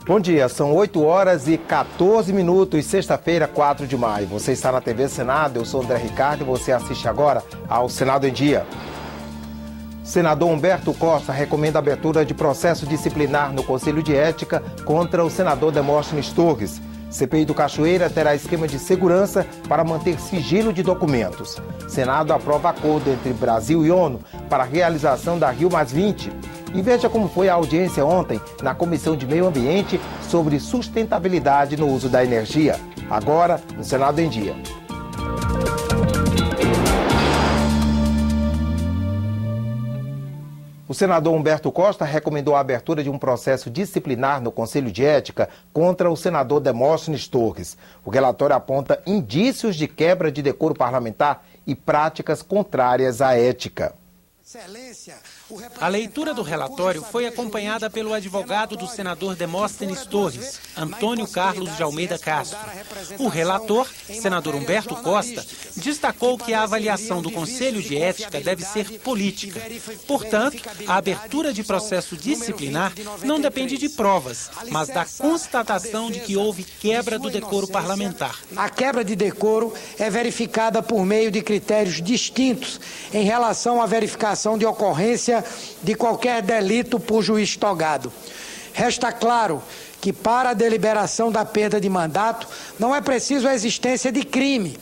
Bom dia, são 8h14, sexta-feira, 4 de maio. Você está na TV Senado, eu sou André Ricardo e você assiste agora ao Senado em Dia. Senador Humberto Costa recomenda a abertura de processo disciplinar no Conselho de Ética contra o senador Demóstenes Torres. CPI do Cachoeira terá esquema de segurança para manter sigilo de documentos. Senado aprova acordo entre Brasil e ONU para a realização da Rio+20. E veja como foi a audiência ontem na Comissão de Meio Ambiente sobre sustentabilidade no uso da energia. Agora, no Senado em Dia. O senador Humberto Costa recomendou a abertura de um processo disciplinar no Conselho de Ética contra o senador Demóstenes Torres. O relatório aponta indícios de quebra de decoro parlamentar e práticas contrárias à ética. A leitura do relatório foi acompanhada pelo advogado do senador Demóstenes Torres, Antônio Carlos de Almeida Castro. O relator, senador Humberto Costa, destacou que a avaliação do Conselho de Ética deve ser política. Portanto, a abertura de processo disciplinar não depende de provas, mas da constatação de que houve quebra do decoro parlamentar. A quebra de decoro é verificada por meio de critérios distintos em relação à verificação de ocorrência de qualquer delito por juiz togado. Resta claro que para a deliberação da perda de mandato não é preciso a existência de crime.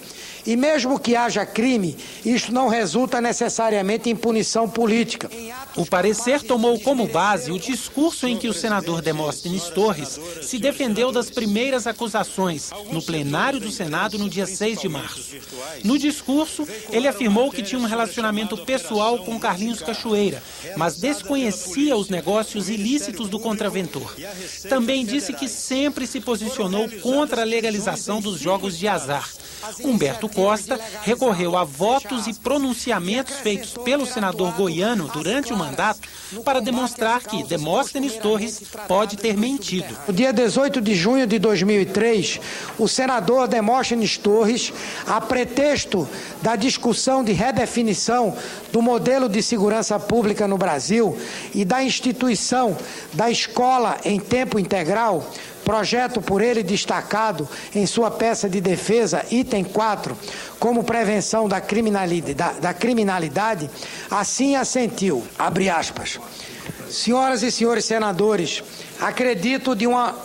E mesmo que haja crime, isto não resulta necessariamente em punição política. O parecer tomou como base o discurso em que o senador Demóstenes Torres se defendeu das primeiras acusações no plenário do Senado no dia 6 de março. No discurso, ele afirmou que tinha um relacionamento pessoal com Carlinhos Cachoeira, mas desconhecia os negócios ilícitos do contraventor. Também disse que sempre se posicionou contra a legalização dos jogos de azar. Humberto Costa recorreu a votos e pronunciamentos feitos pelo senador goiano durante o mandato para demonstrar que Demóstenes Torres pode ter mentido. No dia 18 de junho de 2003, o senador Demóstenes Torres, a pretexto da discussão de redefinição do modelo de segurança pública no Brasil e da instituição da escola em tempo integral, projeto por ele destacado em sua peça de defesa, item 4, como prevenção da criminalidade, assim assentiu, abre aspas. Senhoras e senhores senadores, acredito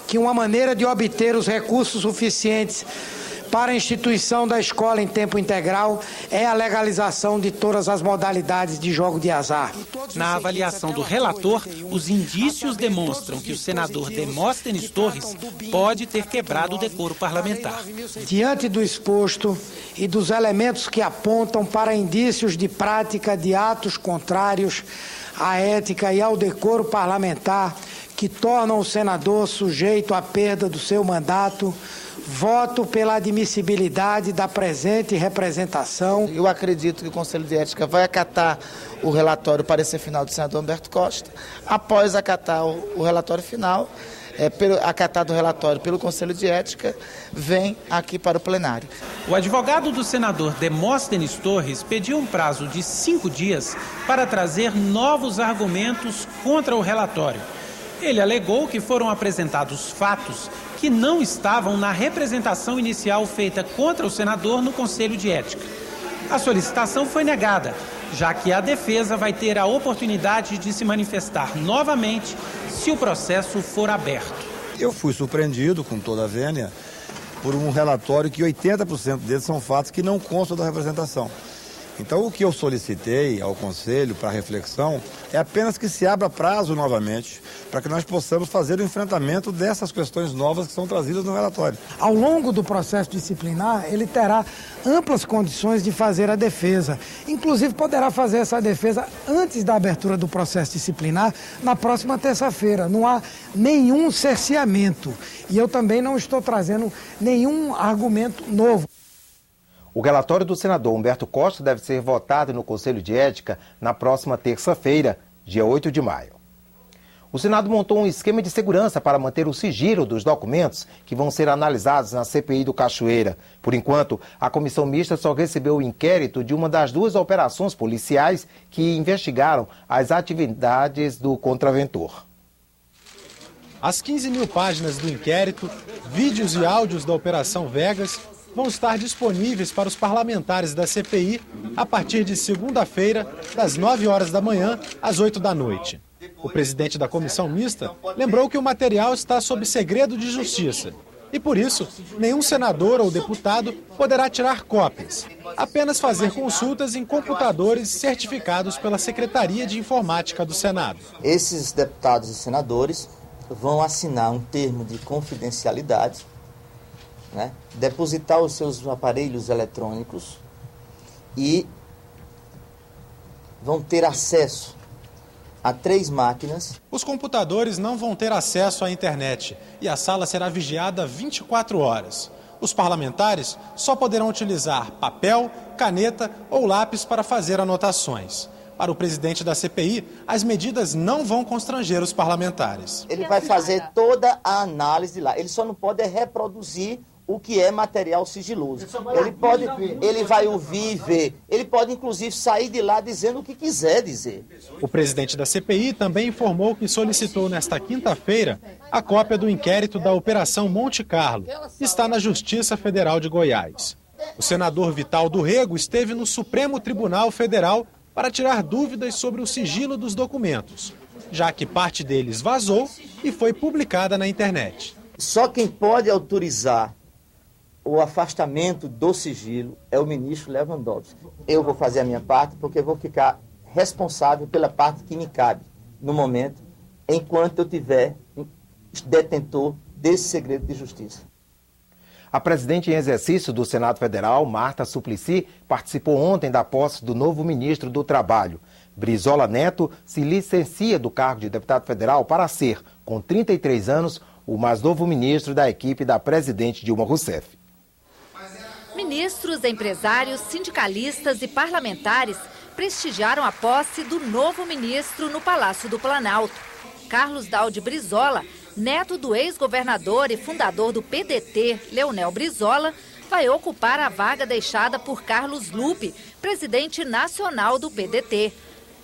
que uma maneira de obter os recursos suficientes para a instituição da escola em tempo integral é a legalização de todas as modalidades de jogo de azar. Na avaliação do relator, os indícios demonstram que o senador Demóstenes Torres pode ter quebrado o decoro parlamentar. Diante do exposto e dos elementos que apontam para indícios de prática de atos contrários à ética e ao decoro parlamentar que tornam o senador sujeito à perda do seu mandato, voto pela admissibilidade da presente representação. Eu acredito que o Conselho de Ética vai acatar o relatório, o parecer final do senador Humberto Costa. Após acatar o relatório final, acatado o relatório pelo Conselho de Ética, vem aqui para o plenário. O advogado do senador Demóstenes Torres pediu um prazo de 5 dias para trazer novos argumentos contra o relatório. Ele alegou que foram apresentados fatos que não estavam na representação inicial feita contra o senador no Conselho de Ética. A solicitação foi negada, já que a defesa vai ter a oportunidade de se manifestar novamente se o processo for aberto. Eu fui surpreendido, com toda a vênia, por um relatório que 80% deles são fatos que não constam da representação. Então, o que eu solicitei ao Conselho para reflexão é apenas que se abra prazo novamente para que nós possamos fazer o enfrentamento dessas questões novas que são trazidas no relatório. Ao longo do processo disciplinar, ele terá amplas condições de fazer a defesa. Inclusive, poderá fazer essa defesa antes da abertura do processo disciplinar, na próxima terça-feira. Não há nenhum cerceamento. E eu também não estou trazendo nenhum argumento novo. O relatório do senador Humberto Costa deve ser votado no Conselho de Ética na próxima terça-feira, dia 8 de maio. O Senado montou um esquema de segurança para manter o sigilo dos documentos que vão ser analisados na CPI do Cachoeira. Por enquanto, a comissão mista só recebeu o inquérito de uma das 2 operações policiais que investigaram as atividades do contraventor. As 15 mil páginas do inquérito, vídeos e áudios da Operação Vegas vão estar disponíveis para os parlamentares da CPI a partir de segunda-feira, das 9 horas da manhã às 8 da noite. O presidente da comissão mista lembrou que o material está sob segredo de justiça e, por isso, nenhum senador ou deputado poderá tirar cópias, apenas fazer consultas em computadores certificados pela Secretaria de Informática do Senado. Esses deputados e senadores vão assinar um termo de confidencialidade, né, depositar os seus aparelhos eletrônicos e vão ter acesso a 3 máquinas. Os computadores não vão ter acesso à internet e a sala será vigiada 24 horas. Os parlamentares só poderão utilizar papel, caneta ou lápis para fazer anotações. Para o presidente da CPI, as medidas não vão constranger os parlamentares. Ele vai fazer toda a análise lá. Ele só não pode reproduzir o que é material sigiloso. Ele vai ouvir e ver. Ele pode, inclusive, sair de lá dizendo o que quiser dizer. O presidente da CPI também informou que solicitou nesta quinta-feira a cópia do inquérito da Operação Monte Carlo, que está na Justiça Federal de Goiás. O senador Vital do Rego esteve no Supremo Tribunal Federal para tirar dúvidas sobre o sigilo dos documentos, já que parte deles vazou e foi publicada na internet. Só quem pode autorizar o afastamento do sigilo é o ministro Lewandowski. Eu vou fazer a minha parte porque eu vou ficar responsável pela parte que me cabe no momento, enquanto eu tiver detentor desse segredo de justiça. A presidente em exercício do Senado Federal, Marta Suplicy, participou ontem da posse do novo ministro do Trabalho. Brizola Neto se licencia do cargo de deputado federal para ser, com 33 anos, o mais novo ministro da equipe da presidente Dilma Rousseff. Ministros, empresários, sindicalistas e parlamentares prestigiaram a posse do novo ministro no Palácio do Planalto. Carlos Daudi Brizola, neto do ex-governador e fundador do PDT, Leonel Brizola, vai ocupar a vaga deixada por Carlos Lupe, presidente nacional do PDT.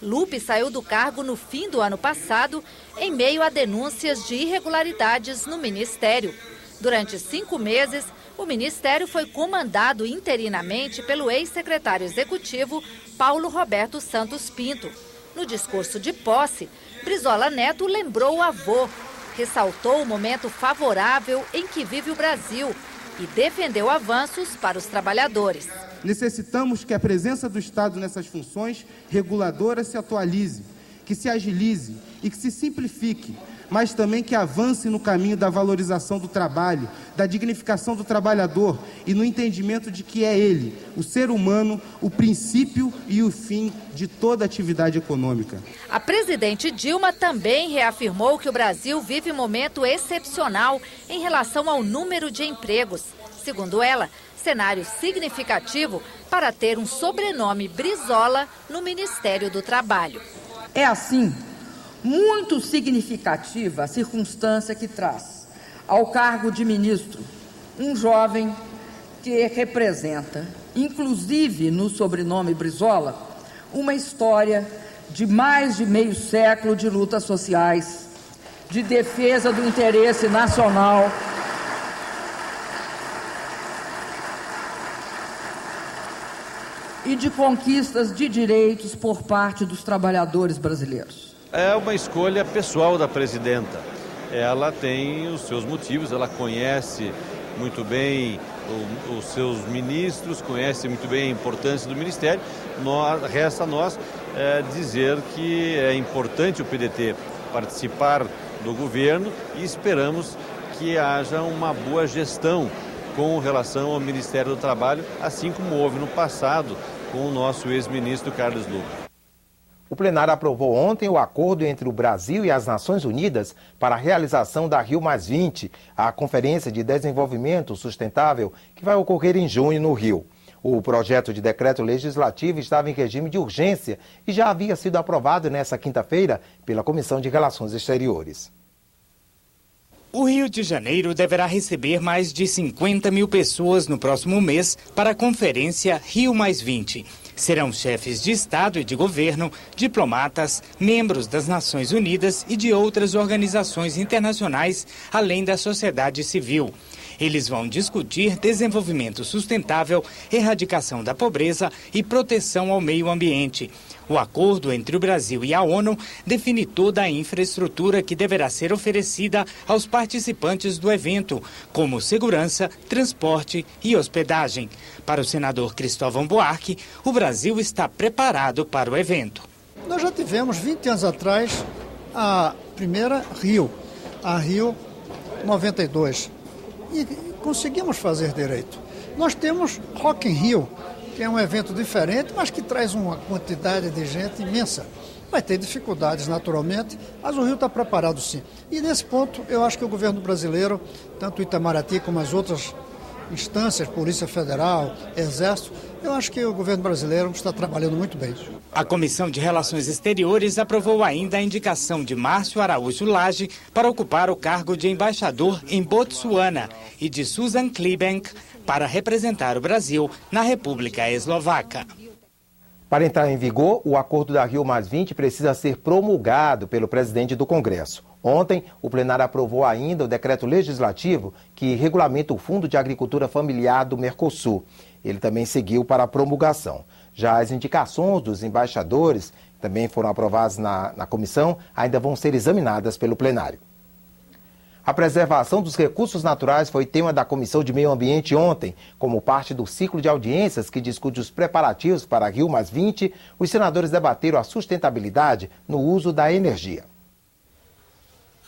Lupe saiu do cargo no fim do ano passado, em meio a denúncias de irregularidades no ministério. Durante 5 meses, o ministério foi comandado interinamente pelo ex-secretário executivo Paulo Roberto Santos Pinto. No discurso de posse, Brizola Neto lembrou o avô, ressaltou o momento favorável em que vive o Brasil e defendeu avanços para os trabalhadores. Necessitamos que a presença do Estado nessas funções reguladoras se atualize, que se agilize e que se simplifique, mas também que avance no caminho da valorização do trabalho, da dignificação do trabalhador e no entendimento de que é ele, o ser humano, o princípio e o fim de toda atividade econômica. A presidente Dilma também reafirmou que o Brasil vive um momento excepcional em relação ao número de empregos. Segundo ela, cenário significativo para ter um sobrenome Brizola no Ministério do Trabalho. É assim, muito significativa a circunstância que traz ao cargo de ministro um jovem que representa, inclusive no sobrenome Brizola, uma história de mais de meio século de lutas sociais, de defesa do interesse nacional e de conquistas de direitos por parte dos trabalhadores brasileiros. É uma escolha pessoal da presidenta. Ela tem os seus motivos, ela conhece muito bem os seus ministros, conhece muito bem a importância do ministério. Resta a nós dizer que é importante o PDT participar do governo e esperamos que haja uma boa gestão com relação ao Ministério do Trabalho, assim como houve no passado com o nosso ex-ministro Carlos Lupe. O plenário aprovou ontem o acordo entre o Brasil e as Nações Unidas para a realização da Rio+20, a Conferência de Desenvolvimento Sustentável, que vai ocorrer em junho no Rio. O projeto de decreto legislativo estava em regime de urgência e já havia sido aprovado nesta quinta-feira pela Comissão de Relações Exteriores. O Rio de Janeiro deverá receber mais de 50 mil pessoas no próximo mês para a conferência Rio+20. Serão chefes de Estado e de governo, diplomatas, membros das Nações Unidas e de outras organizações internacionais, além da sociedade civil. Eles vão discutir desenvolvimento sustentável, erradicação da pobreza e proteção ao meio ambiente. O acordo entre o Brasil e a ONU define toda a infraestrutura que deverá ser oferecida aos participantes do evento, como segurança, transporte e hospedagem. Para o senador Cristóvão Buarque, o Brasil está preparado para o evento. Nós já tivemos, 20 anos atrás, a primeira Rio, a Rio 92, e conseguimos fazer direito. Nós temos Rock in Rio, que é um evento diferente, mas que traz uma quantidade de gente imensa. Vai ter dificuldades, naturalmente, mas o Rio está preparado, sim. E nesse ponto, eu acho que o governo brasileiro, tanto o Itamaraty como as outras instâncias, Polícia Federal, Exército, eu acho que o governo brasileiro está trabalhando muito bem. A Comissão de Relações Exteriores aprovou ainda a indicação de Márcio Araújo Lage para ocupar o cargo de embaixador em Botsuana e de Susan Klibank para representar o Brasil na República Eslovaca. Para entrar em vigor, o acordo da Rio+20 precisa ser promulgado pelo presidente do Congresso. Ontem, o plenário aprovou ainda o decreto legislativo que regulamenta o Fundo de Agricultura Familiar do Mercosul. Ele também seguiu para a promulgação. Já as indicações dos embaixadores, que também foram aprovadas na comissão, ainda vão ser examinadas pelo plenário. A preservação dos recursos naturais foi tema da Comissão de Meio Ambiente ontem. Como parte do ciclo de audiências que discute os preparativos para a Rio+20, os senadores debateram a sustentabilidade no uso da energia.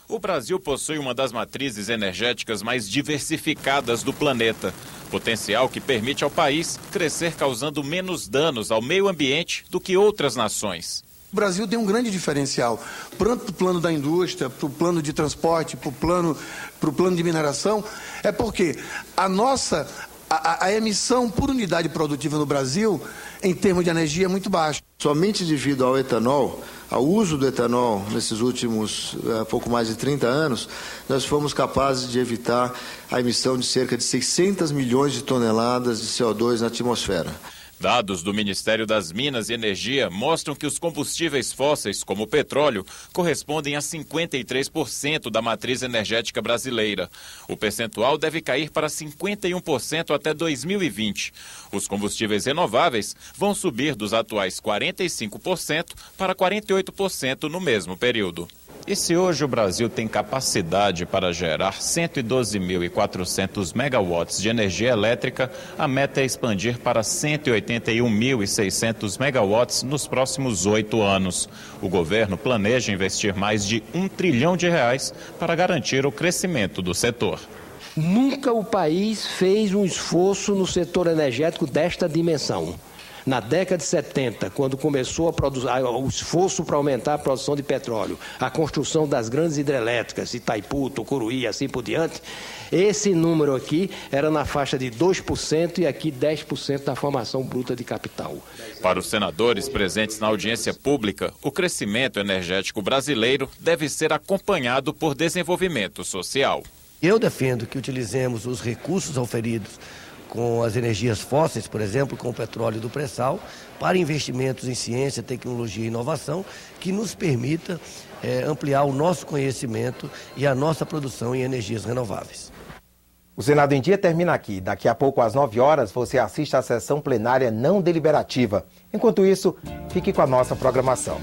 O Brasil possui uma das matrizes energéticas mais diversificadas do planeta, potencial que permite ao país crescer causando menos danos ao meio ambiente do que outras nações. O Brasil tem um grande diferencial, para o plano da indústria, para o plano de transporte, para o plano de mineração, é porque a emissão por unidade produtiva no Brasil, em termos de energia, é muito baixa. Somente devido ao etanol, ao uso do etanol nesses últimos pouco mais de 30 anos, nós fomos capazes de evitar a emissão de cerca de 600 milhões de toneladas de CO2 na atmosfera. Dados do Ministério das Minas e Energia mostram que os combustíveis fósseis, como o petróleo, correspondem a 53% da matriz energética brasileira. O percentual deve cair para 51% até 2020. Os combustíveis renováveis vão subir dos atuais 45% para 48% no mesmo período. E se hoje o Brasil tem capacidade para gerar 112.400 megawatts de energia elétrica, a meta é expandir para 181.600 megawatts nos próximos 8 anos. O governo planeja investir mais de R$1 trilhão para garantir o crescimento do setor. Nunca o país fez um esforço no setor energético desta dimensão. Na década de 70, quando começou o esforço para aumentar a produção de petróleo, a construção das grandes hidrelétricas, Itaipu, Tucuruí e assim por diante, esse número aqui era na faixa de 2% e aqui 10% da formação bruta de capital. Para os senadores presentes na audiência pública, o crescimento energético brasileiro deve ser acompanhado por desenvolvimento social. Eu defendo que utilizemos os recursos oferidos com as energias fósseis, por exemplo, com o petróleo do pré-sal, para investimentos em ciência, tecnologia e inovação, que nos permita ampliar o nosso conhecimento e a nossa produção em energias renováveis. O Senado em Dia termina aqui. Daqui a pouco, às 9 horas, você assiste à sessão plenária não deliberativa. Enquanto isso, fique com a nossa programação.